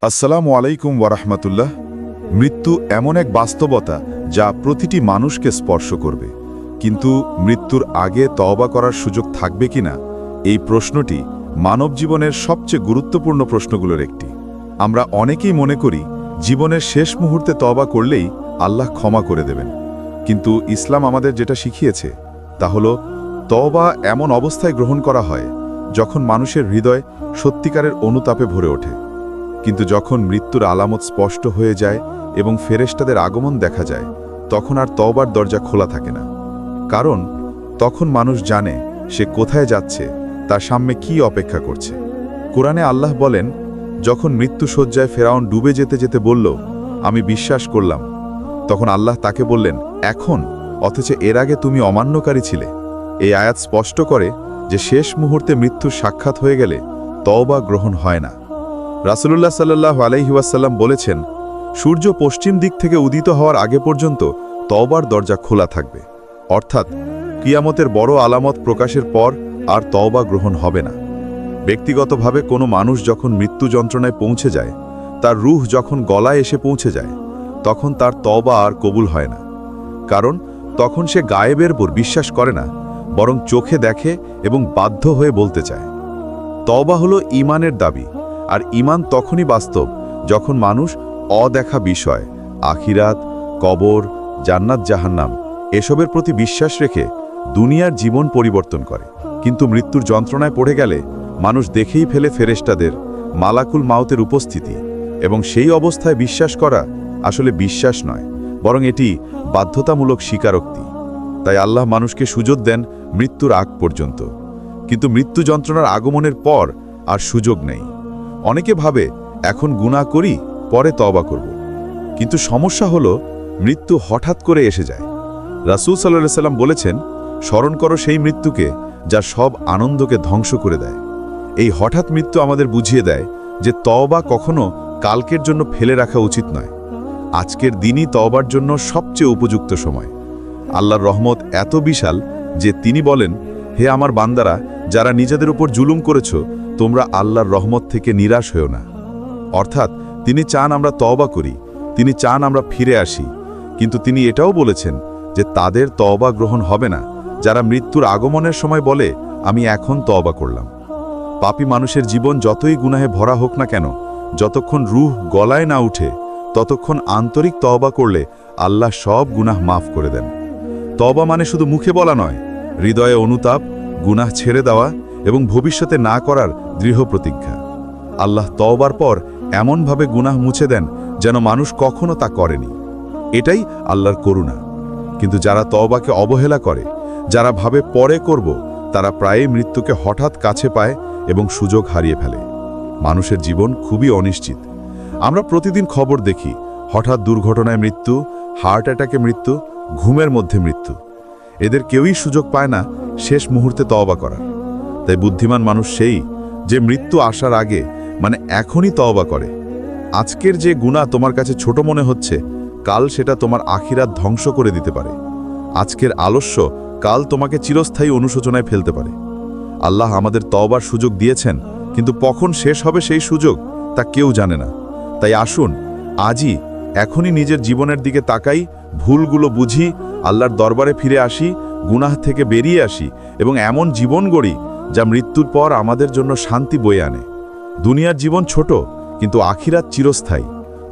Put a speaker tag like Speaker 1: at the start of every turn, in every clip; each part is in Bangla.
Speaker 1: আসসালামু আলাইকুম ওয়ারাহমাতুল্লাহ। মৃত্যু এমন এক বাস্তবতা যা প্রতিটি মানুষকে স্পর্শ করবে, কিন্তু মৃত্যুর আগে তওবা করার সুযোগ থাকবে কিনা, এই প্রশ্নটি মানব জীবনের সবচেয়ে গুরুত্বপূর্ণ প্রশ্নগুলোর একটি। আমরা অনেকেই মনে করি জীবনের শেষ মুহূর্তে তওবা করলেই আল্লাহ ক্ষমা করে দেবেন, কিন্তু ইসলাম আমাদের যেটা শিখিয়েছে তা হল তওবা এমন অবস্থায় গ্রহণ করা হয় যখন মানুষের হৃদয় সত্যিকারের অনুতাপে ভরে ওঠে। কিন্তু যখন মৃত্যুর আলামত স্পষ্ট হয়ে যায় এবং ফেরেশতাদের আগমন দেখা যায়, তখন আর তওবার দরজা খোলা থাকে না। কারণ তখন মানুষ জানে সে কোথায় যাচ্ছে, তার সামনে কি অপেক্ষা করছে। কোরআনে আল্লাহ বলেন, যখন মৃত্যুশয্যায় ফেরাউন ডুবে যেতে যেতে বলল, আমি বিশ্বাস করলাম, তখন আল্লাহ তাকে বললেন, এখন, অথচ এর আগে তুমি অমান্যকারী ছিলে। এই আয়াত স্পষ্ট করে যে শেষ মুহূর্তে মৃত্যুর সাক্ষাৎ হয়ে গেলে তওবা গ্রহণ হয় না। রাসূলুল্লাহ সাল্লাল্লাহু আলাইহি ওয়াসাল্লাম বলেছেন, সূর্য পশ্চিম দিক থেকে উদিত হওয়ার আগে পর্যন্ত তওবার দরজা খোলা থাকবে, অর্থাৎ কিয়ামতের বড় আলামত প্রকাশের পর আর তওবা গ্রহণ হবে না। ব্যক্তিগতভাবে কোনো মানুষ যখন মৃত্যু যন্ত্রণায় পৌঁছে যায়, তার রূহ যখন গলায় এসে পৌঁছে যায়, তখন তার তওবা আর কবুল হয় না। কারণ তখন সে গায়েবের উপর বিশ্বাস করে না, বরং চোখে দেখে এবং বাধ্য হয়ে বলতে চায়। তওবা হলো ঈমানের দাবি, আর ঈমান তখনই বাস্তব যখন মানুষ অদেখা বিষয়, আখিরাত, কবর, জান্নাত জাহান্নাম এসবের প্রতি বিশ্বাস রেখে দুনিয়ার জীবন পরিবর্তন করে। কিন্তু মৃত্যুর যন্ত্রণায় পড়ে গেলে মানুষ দেখেই ফেলে ফেরেশতাদের, মালাকুল মাউতের উপস্থিতি, এবং সেই অবস্থায় বিশ্বাস করা আসলে বিশ্বাস নয়, বরং এটি বাধ্যতামূলক স্বীকারোক্তি। তাই আল্লাহ মানুষকে সুযোগ দেন মৃত্যুর আগ পর্যন্ত, কিন্তু মৃত্যু যন্ত্রণার আগমনের পর আর সুযোগ নেই। অনেকে ভাবে এখন গুনাহ করি, পরে তওবা করব, কিন্তু সমস্যা হলো মৃত্যু হঠাৎ করে এসে যায়। রাসূল সাল্লাল্লাহু আলাইহি সাল্লাম বলেছেন, স্মরণ করো সেই মৃত্যুকে যা সব আনন্দকে ধ্বংস করে দেয়। এই হঠাৎ মৃত্যু আমাদের বুঝিয়ে দেয় যে তওবা কখনো কালকের জন্য ফেলে রাখা উচিত নয়। আজকের দিনই তওবার জন্য সবচেয়ে উপযুক্ত সময়। আল্লাহর রহমত এত বিশাল যে তিনি বলেন, হে আমার বান্দারা, যারা নিজেদের উপর জুলুম করেছ, তোমরা আল্লাহর রহমত থেকে নিরাশ হও না। অর্থাৎ তিনি চান আমরা তওবা করি, তিনি চান আমরা ফিরে আসি, কিন্তু তিনি এটাও বলেছেন যে তাদের তওবা গ্রহণ হবে না যারা মৃত্যুর আগমনের সময় বলে, আমি এখন তওবা করলাম। পাপী মানুষের জীবন যতই গুনাহে ভরা হোক না কেন, যতক্ষণ রূহ গলায় না উঠে, ততক্ষণ আন্তরিক তওবা করলে আল্লাহ সব গুনাহ মাফ করে দেন। তওবা মানে শুধু মুখে বলা নয়, হৃদয়ে অনুতাপ, গুনাহ ছেড়ে দেওয়া এবং ভবিষ্যতে না করার দৃঢ় প্রতিজ্ঞা। আল্লাহ তওবার পর এমনভাবে গুনাহ মুছে দেন যেন মানুষ কখনো তা করেনি। এটাই আল্লাহর করুণা। কিন্তু যারা তওবাকে অবহেলা করে, যারা ভাবে পরে করব, তারা প্রায়ই মৃত্যুকে হঠাৎ কাছে পায় এবং সুযোগ হারিয়ে ফেলে। মানুষের জীবন খুবই অনিশ্চিত। আমরা প্রতিদিন খবর দেখি, হঠাৎ দুর্ঘটনায় মৃত্যু, হার্ট অ্যাটাকে মৃত্যু, ঘুমের মধ্যে মৃত্যু। এদের কেউই সুযোগ পায় না শেষ মুহূর্তে তওবা করার। তাই বুদ্ধিমান মানুষ সেই যে মৃত্যু আসার আগে, মানে এখনই তওবা করে। আজকের যে গুনাহ তোমার কাছে ছোট মনে হচ্ছে, কাল সেটা তোমার আখিরাত ধ্বংস করে দিতে পারে। আজকের আলস্য কাল তোমাকে চিরস্থায়ী অনুশোচনায় ফেলতে পারে। আল্লাহ আমাদের তওবার সুযোগ দিয়েছেন, কিন্তু কখন শেষ হবে সেই সুযোগ তা কেউ জানে না। তাই আসুন আজই, এখনই নিজের জীবনের দিকে তাকাই, ভুলগুলো বুঝি, আল্লাহর দরবারে ফিরে আসি, গুনাহ থেকে বেরিয়ে আসি এবং এমন জীবন গড়ি যা মৃত্যুর পর আমাদের জন্য শান্তি বয়ে আনে। দুনিয়ার জীবন ছোট, কিন্তু আখিরাত চিরস্থায়ী।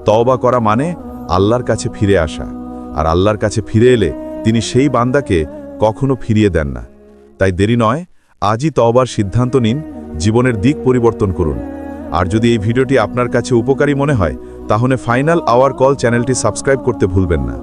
Speaker 1: তওবা করা মানে আল্লাহর কাছে ফিরে আসা, আর আল্লাহর কাছে ফিরে এলে তিনি সেই বান্দাকে কখনো ফিরিয়ে দেন না। তাই দেরি নয়, আজই তওবার সিদ্ধান্ত নিন, জীবনের দিক পরিবর্তন করুন। আর যদি এই ভিডিওটি আপনার কাছে উপকারী মনে হয়, তাহলে ফাইনাল আওয়ার কল চ্যানেলটি সাবস্ক্রাইব করতে ভুলবেন না।